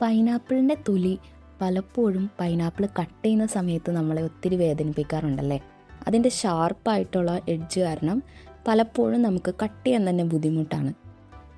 പൈനാപ്പിളിൻ്റെ തൊലി പലപ്പോഴും pineapple cut ചെയ്യുന്ന സമയത്ത് നമ്മളെ ഒത്തിരി വേദനിപ്പിക്കാറുണ്ടല്ലേ. അതിൻ്റെ ഷാർപ്പായിട്ടുള്ള എഡ്ജ് കാരണം പലപ്പോഴും നമുക്ക് കട്ട് ചെയ്യാൻ തന്നെ ബുദ്ധിമുട്ടാണ്.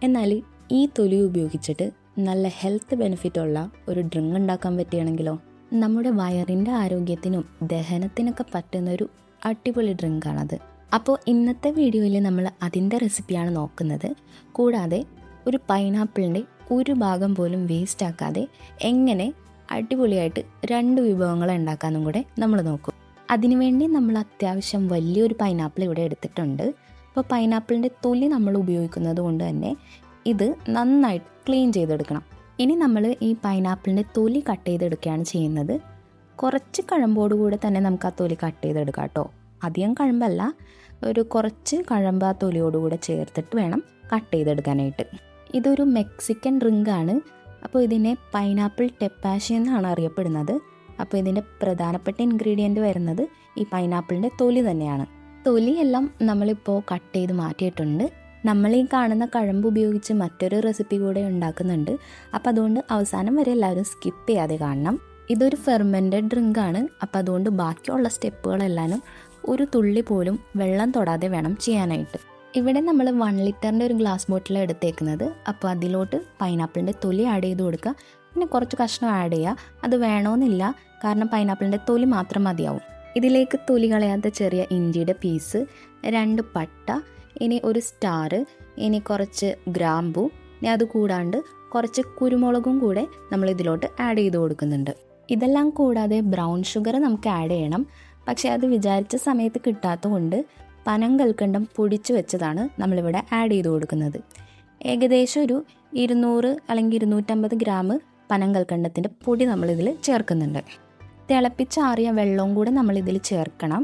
എന്നാൽ ഈ തൊലി ഉപയോഗിച്ചിട്ട് നല്ല ഹെൽത്ത് ബെനിഫിറ്റുള്ള ഒരു ഡ്രിങ്ക് ഉണ്ടാക്കാൻ പറ്റുകയാണെങ്കിലോ, നമ്മുടെ വയറിൻ്റെ ആരോഗ്യത്തിനും ദഹനത്തിനൊക്കെ പറ്റുന്ന ഒരു അടിപൊളി ഡ്രിങ്കാണത്. അപ്പോൾ ഇന്നത്തെ വീഡിയോയിൽ നമ്മൾ അതിൻ്റെ റെസിപ്പിയാണ് നോക്കുന്നത്. കൂടാതെ ഒരു പൈനാപ്പിളിൻ്റെ ഒരു ഭാഗം പോലും വേസ്റ്റ് ആക്കാതെ എങ്ങനെ അടിപൊളിയായിട്ട് 2 വിഭവങ്ങൾ ഉണ്ടാക്കാനും കൂടെ നമ്മൾ നോക്കും. അതിനുവേണ്ടി നമ്മൾ അത്യാവശ്യം വലിയൊരു പൈനാപ്പിൾ ഇവിടെ എടുത്തിട്ടുണ്ട്. അപ്പോൾ പൈനാപ്പിളിൻ്റെ തൊലി നമ്മൾ ഉപയോഗിക്കുന്നത് കൊണ്ട് തന്നെ ഇത് നന്നായിട്ട് ക്ലീൻ ചെയ്തെടുക്കണം. ഇനി നമ്മൾ ഈ പൈനാപ്പിളിൻ്റെ തൊലി കട്ട് ചെയ്തെടുക്കുകയാണ് ചെയ്യുന്നത്. കുറച്ച് കഴമ്പോടുകൂടെ തന്നെ നമുക്ക് ആ തൊലി കട്ട് ചെയ്തെടുക്കാം കേട്ടോ. അധികം കഴമ്പല്ല, ഒരു കുറച്ച് കഴമ്പ് ആ തൊലിയോടുകൂടെ ചേർത്തിട്ട് വേണം കട്ട് ചെയ്തെടുക്കാനായിട്ട്. ഇതൊരു മെക്സിക്കൻ ഡ്രിങ്കാണ്. അപ്പോൾ ഇതിനെ പൈനാപ്പിൾ ടെപ്പാഷി എന്നാണ് അറിയപ്പെടുന്നത്. അപ്പോൾ ഇതിൻ്റെ പ്രധാനപ്പെട്ട ഇൻഗ്രീഡിയൻറ്റ് വരുന്നത് ഈ പൈനാപ്പിളിൻ്റെ തൊലി തന്നെയാണ്. തൊലിയെല്ലാം നമ്മളിപ്പോൾ കട്ട് ചെയ്ത് മാറ്റിയിട്ടുണ്ട്. നമ്മൾ ഈ കാണുന്ന കഴമ്പ് ഉപയോഗിച്ച് മറ്റൊരു റെസിപ്പി കൂടെ ഉണ്ടാക്കുന്നുണ്ട്. അപ്പോൾ അതുകൊണ്ട് അവസാനം വരെ എല്ലാവരും സ്കിപ്പ് ചെയ്യാതെ കാണണം. ഇതൊരു ഫെർമെൻറ്റഡ് ഡ്രിങ്കാണ്. അപ്പോൾ അതുകൊണ്ട് ബാക്കിയുള്ള സ്റ്റെപ്പുകളെല്ലാനും ഒരു തുള്ളി പോലും വെള്ളം തൊടാതെ വേണം ചെയ്യാനായിട്ട്. ഇവിടെ നമ്മൾ 1 ലിറ്ററിൻ്റെ ഒരു ഗ്ലാസ് ബോട്ടിൽ എടുത്തേക്കുന്നത്. അപ്പോൾ അതിലോട്ട് പൈനാപ്പിളിൻ്റെ തൊലി ആഡ് ചെയ്ത് കൊടുക്കുക. പിന്നെ കുറച്ച് കഷ്ണം ആഡ് ചെയ്യുക. അത് വേണമെന്നില്ല, കാരണം പൈനാപ്പിളിൻ്റെ തൊലി മാത്രം മതിയാവും. ഇതിലേക്ക് തൊലി കളയാത്ത ചെറിയ ഇഞ്ചിയുടെ പീസ്, 2 പട്ട, ഇനി ഒരു സ്റ്റാർ, ഇനി കുറച്ച് ഗ്രാമ്പൂ, ഇനി അത് കൂടാണ്ട് കുറച്ച് കുരുമുളകും കൂടെ നമ്മൾ ഇതിലോട്ട് ആഡ് ചെയ്ത് കൊടുക്കുന്നുണ്ട്. ഇതെല്ലാം കൂടാതെ ബ്രൗൺ ഷുഗർ നമുക്ക് ആഡ് ചെയ്യണം. പക്ഷേ അത് വിചാരിച്ച സമയത്ത് കിട്ടാത്തതുകൊണ്ട് പനങ്കൽക്കണ്ടം പൊടിച്ച് വെച്ചതാണ് നമ്മളിവിടെ ആഡ് ചെയ്ത് കൊടുക്കുന്നത്. ഏകദേശം ഒരു 200 അല്ലെങ്കിൽ 250 ഗ്രാം പനങ്കൽക്കണ്ടത്തിൻ്റെ പൊടി നമ്മളിതിൽ ചേർക്കുന്നുണ്ട്. തിളപ്പിച്ചാറിയ വെള്ളവും കൂടെ നമ്മളിതിൽ ചേർക്കണം.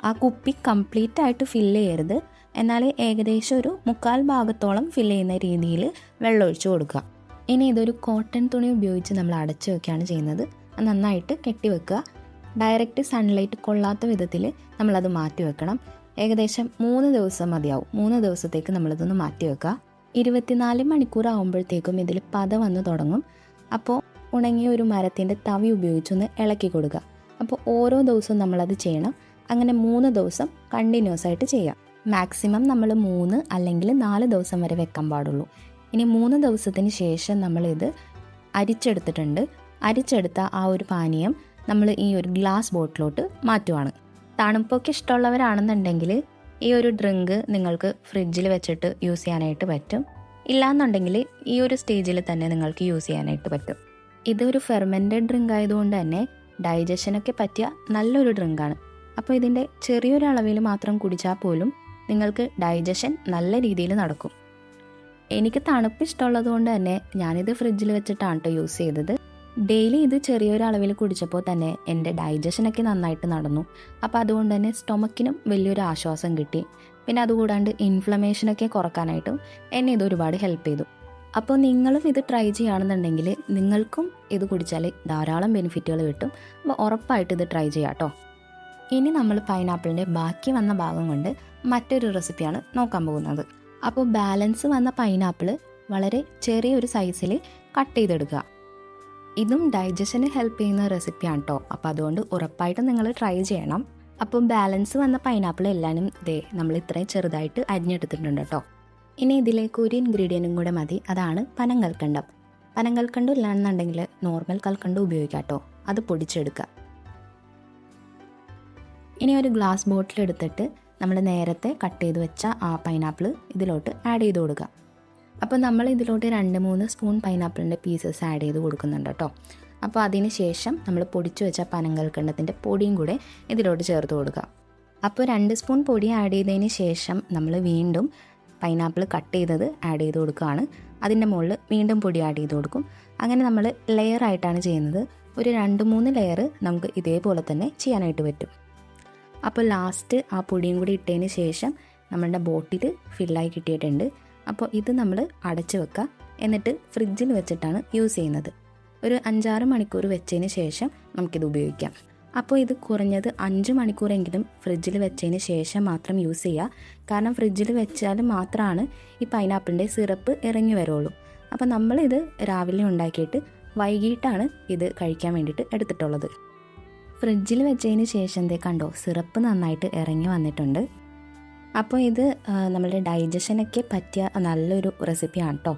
ആ കുപ്പി കംപ്ലീറ്റ് ആയിട്ട് ഫില്ല് ചെയ്യരുത്, എന്നാൽ ഏകദേശം ഒരു 1/4 ഭാഗത്തോളം ഫില്ല് ചെയ്യുന്ന രീതിയിൽ വെള്ളം ഒഴിച്ച് കൊടുക്കുക. ഇനി ഇതൊരു കോട്ടൺ തുണി ഉപയോഗിച്ച് നമ്മൾ അടച്ചു വെക്കുകയാണ് ചെയ്യുന്നത്. അത് നന്നായിട്ട് കെട്ടിവെക്കുക. ഡയറക്റ്റ് സൺലൈറ്റ് കൊള്ളാത്ത വിധത്തിൽ നമ്മളത് മാറ്റി വെക്കണം. ഏകദേശം 3 ദിവസം മതിയാവും. 3 ദിവസത്തേക്ക് നമ്മളിതൊന്ന് മാറ്റി വെക്കുക. 24 മണിക്കൂർ ആകുമ്പോഴത്തേക്കും ഇതിൽ പത വന്ന് തുടങ്ങും. അപ്പോൾ ഉണങ്ങിയ ഒരു മരത്തിൻ്റെ തവി ഉപയോഗിച്ചൊന്ന് ഇളക്കി കൊടുക്കുക. അപ്പോൾ ഓരോ ദിവസവും നമ്മളത് ചെയ്യണം. അങ്ങനെ 3 ദിവസം കണ്ടിന്യൂസ് ആയിട്ട് ചെയ്യാം. മാക്സിമം നമ്മൾ 3 അല്ലെങ്കിൽ 4 ദിവസം വരെ വെക്കാൻ പാടുള്ളൂ. ഇനി 3 ദിവസത്തിന് ശേഷം നമ്മളിത് അരിച്ചെടുത്തിട്ടുണ്ട്. അരിച്ചെടുത്ത ആ ഒരു പാനീയം നമ്മൾ ഈ ഒരു ഗ്ലാസ് ബോട്ടിലോട്ട് മാറ്റുവാണ്. തണുപ്പൊക്കെ ഇഷ്ടമുള്ളവരാണെന്നുണ്ടെങ്കിൽ ഈ ഒരു ഡ്രിങ്ക് നിങ്ങൾക്ക് ഫ്രിഡ്ജിൽ വെച്ചിട്ട് യൂസ് ചെയ്യാനായിട്ട് പറ്റും. ഇല്ലാന്നുണ്ടെങ്കിൽ ഈ ഒരു സ്റ്റേജിൽ തന്നെ നിങ്ങൾക്ക് യൂസ് ചെയ്യാനായിട്ട് പറ്റും. ഇതൊരു ഫെർമെൻറ്റഡ് ഡ്രിങ്ക് ആയതുകൊണ്ട് തന്നെ ഡൈജഷനൊക്കെ പറ്റിയ നല്ലൊരു ഡ്രിങ്കാണ്. അപ്പോൾ ഇതിൻ്റെ ചെറിയൊരു അളവിൽ മാത്രം കുടിച്ചാൽ പോലും നിങ്ങൾക്ക് ഡൈജഷൻ നല്ല രീതിയിൽ നടക്കും. എനിക്ക് തണുപ്പ് ഇഷ്ടമുള്ളത് കൊണ്ട് തന്നെ ഞാനിത് ഫ്രിഡ്ജിൽ വെച്ചിട്ടാണ് കേട്ടോ യൂസ് ചെയ്തത്. ഡെയിലി ഇത് ചെറിയൊരു അളവിൽ കുടിച്ചപ്പോൾ തന്നെ എൻ്റെ ഡൈജഷനൊക്കെ നന്നായിട്ട് നടന്നു. അപ്പോൾ അതുകൊണ്ട് തന്നെ സ്റ്റൊമക്കിനും വലിയൊരു ആശ്വാസം കിട്ടി. പിന്നെ അതുകൂടാണ്ട് ഇൻഫ്ലമേഷനൊക്കെ കുറക്കാനായിട്ടും എന്നെ ഇത് ഒരുപാട് ഹെൽപ്പ് ചെയ്തു. അപ്പോൾ നിങ്ങളും ഇത് ട്രൈ ചെയ്യുകയാണെന്നുണ്ടെങ്കിൽ നിങ്ങൾക്കും ഇത് കുടിച്ചാൽ ധാരാളം ബെനിഫിറ്റുകൾ കിട്ടും. അപ്പോൾ ഉറപ്പായിട്ട് ഇത് ട്രൈ ചെയ്യാം കേട്ടോ. ഇനി നമ്മൾ പൈനാപ്പിളിൻ്റെ ബാക്കി വന്ന ഭാഗം കൊണ്ട് മറ്റൊരു റെസിപ്പിയാണ് നോക്കാൻ പോകുന്നത്. അപ്പോൾ ബാലൻസ് വന്ന പൈനാപ്പിൾ വളരെ ചെറിയൊരു സൈസിൽ കട്ട് ചെയ്തെടുക്കുക. ഇതും ഡൈജഷന് ഹെൽപ്പ് ചെയ്യുന്ന റെസിപ്പിയാണ് കേട്ടോ. അപ്പോൾ അതുകൊണ്ട് ഉറപ്പായിട്ടും നിങ്ങൾ ട്രൈ ചെയ്യണം. അപ്പോൾ ബാലൻസ് വന്ന പൈനാപ്പിൾ എല്ലാവരും നമ്മൾ ഇത്രയും ചെറുതായിട്ട് അരിഞ്ഞെടുത്തിട്ടുണ്ട് കേട്ടോ. ഇനി ഇതിലേക്ക് ഒരു ഇൻഗ്രീഡിയൻറ്റും കൂടെ മതി. അതാണ് പനങ്കൽക്കണ്ടം. പനങ്കൽക്കണ്ടം ഇല്ലാന്നുണ്ടെങ്കിൽ നോർമൽ കൽക്കണ്ടം ഉപയോഗിക്കാം കേട്ടോ. അത് പൊടിച്ചെടുക്കുക. ഇനി ഒരു ഗ്ലാസ് ബോട്ടിൽ എടുത്തിട്ട് നമ്മൾ നേരത്തെ കട്ട് ചെയ്ത് വെച്ച ആ പൈനാപ്പിൾ ഇതിലോട്ട് ആഡ് ചെയ്ത് കൊടുക്കുക. അപ്പോൾ നമ്മൾ ഇതിലോട്ട് 2-3 സ്പൂൺ പൈനാപ്പിളിൻ്റെ പീസസ് ആഡ് ചെയ്ത് കൊടുക്കുന്നുണ്ട് കേട്ടോ. അപ്പോൾ അതിന് ശേഷം നമ്മൾ പൊടിച്ചു വെച്ച പനങ്കൽക്കണ്ടത്തിൻ്റെ പൊടിയും കൂടെ ഇതിലോട്ട് ചേർത്ത് കൊടുക്കുക. അപ്പോൾ 2 സ്പൂൺ പൊടി ആഡ് ചെയ്തതിന് ശേഷം നമ്മൾ വീണ്ടും പൈനാപ്പിൾ കട്ട് ചെയ്തത് ആഡ് ചെയ്ത് കൊടുക്കുകയാണ്. അതിൻ്റെ മുകളിൽ വീണ്ടും പൊടി ആഡ് ചെയ്ത് കൊടുക്കും. അങ്ങനെ നമ്മൾ ലെയർ ആയിട്ടാണ് ചെയ്യുന്നത്. ഒരു 2-3 ലെയർ നമുക്ക് ഇതേപോലെ തന്നെ ചെയ്യാനായിട്ട് പറ്റും. അപ്പോൾ ലാസ്റ്റ് ആ പൊടിയും കൂടി ഇട്ടതിന് ശേഷം നമ്മളുടെ ബോട്ടിൽ ഫില്ലായി കിട്ടിയിട്ടുണ്ട്. അപ്പോൾ ഇത് നമ്മൾ അടച്ച് വെക്കുക. എന്നിട്ട് ഫ്രിഡ്ജിൽ വെച്ചിട്ടാണ് യൂസ് ചെയ്യുന്നത്. ഒരു 5-6 മണിക്കൂർ വെച്ചതിന് ശേഷം നമുക്കിത് ഉപയോഗിക്കാം. അപ്പോൾ ഇത് കുറഞ്ഞത് 5 മണിക്കൂറെങ്കിലും ഫ്രിഡ്ജിൽ വെച്ചതിന് ശേഷം മാത്രം യൂസ് ചെയ്യുക. കാരണം ഫ്രിഡ്ജിൽ വെച്ചാൽ മാത്രമാണ് ഈ പൈനാപ്പിളിൻ്റെ സിറപ്പ് ഇറങ്ങി വരുള്ളൂ. അപ്പോൾ നമ്മളിത് രാവിലെ ഉണ്ടാക്കിയിട്ട് വൈകിട്ടാണ് ഇത് കഴിക്കാൻ വേണ്ടിയിട്ട് എടുത്തിട്ടുള്ളത്. ഫ്രിഡ്ജിൽ വെച്ചതിന് ശേഷം കണ്ടോ സിറപ്പ് നന്നായിട്ട് ഇറങ്ങി വന്നിട്ടുണ്ട്. അപ്പോൾ ഇത് നമ്മളുടെ ഡൈജഷനൊക്കെ പറ്റിയ നല്ലൊരു റെസിപ്പിയാണ് കേട്ടോ.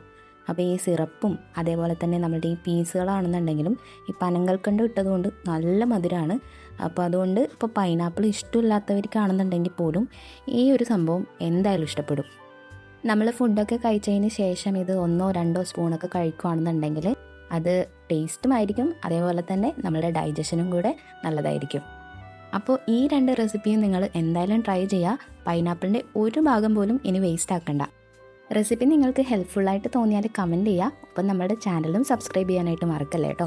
അപ്പോൾ ഈ സിറപ്പും അതേപോലെ തന്നെ നമ്മളുടെ ഈ പീസുകളാണെന്നുണ്ടെങ്കിലും ഈ പനങ്കൽക്കണ്ട് ഇട്ടതുകൊണ്ട് നല്ല മധുരമാണ്. അപ്പോൾ അതുകൊണ്ട് ഇപ്പോൾ പൈനാപ്പിൾ ഇഷ്ടമില്ലാത്തവർക്കാണെന്നുണ്ടെങ്കിൽ പോലും ഈ ഒരു സംഭവം എന്തായാലും ഇഷ്ടപ്പെടും. നമ്മൾ ഫുഡൊക്കെ കഴിച്ചതിന് ശേഷം ഇത് 1-2 സ്പൂണൊക്കെ കഴിക്കുകയാണെന്നുണ്ടെങ്കിൽ അത് ടേസ്റ്റുമായിരിക്കും, അതേപോലെ തന്നെ നമ്മളുടെ ഡൈജഷനും കൂടെ നല്ലതായിരിക്കും. അപ്പോൾ ഈ 2 റെസിപ്പിയും നിങ്ങൾ എന്തായാലും ട്രൈ ചെയ്യുക. പൈനാപ്പിളിൻ്റെ ഒരു ഭാഗം പോലും ഇനി വേസ്റ്റ് ആക്കണ്ട. റെസിപ്പി നിങ്ങൾക്ക് ഹെൽപ്ഫുള്ളായിട്ട് തോന്നിയാൽ കമൻറ്റ് ചെയ്യുക. അപ്പം നമ്മുടെ ചാനലും സബ്സ്ക്രൈബ് ചെയ്യാനായിട്ട് മറക്കല്ലേ കേട്ടോ.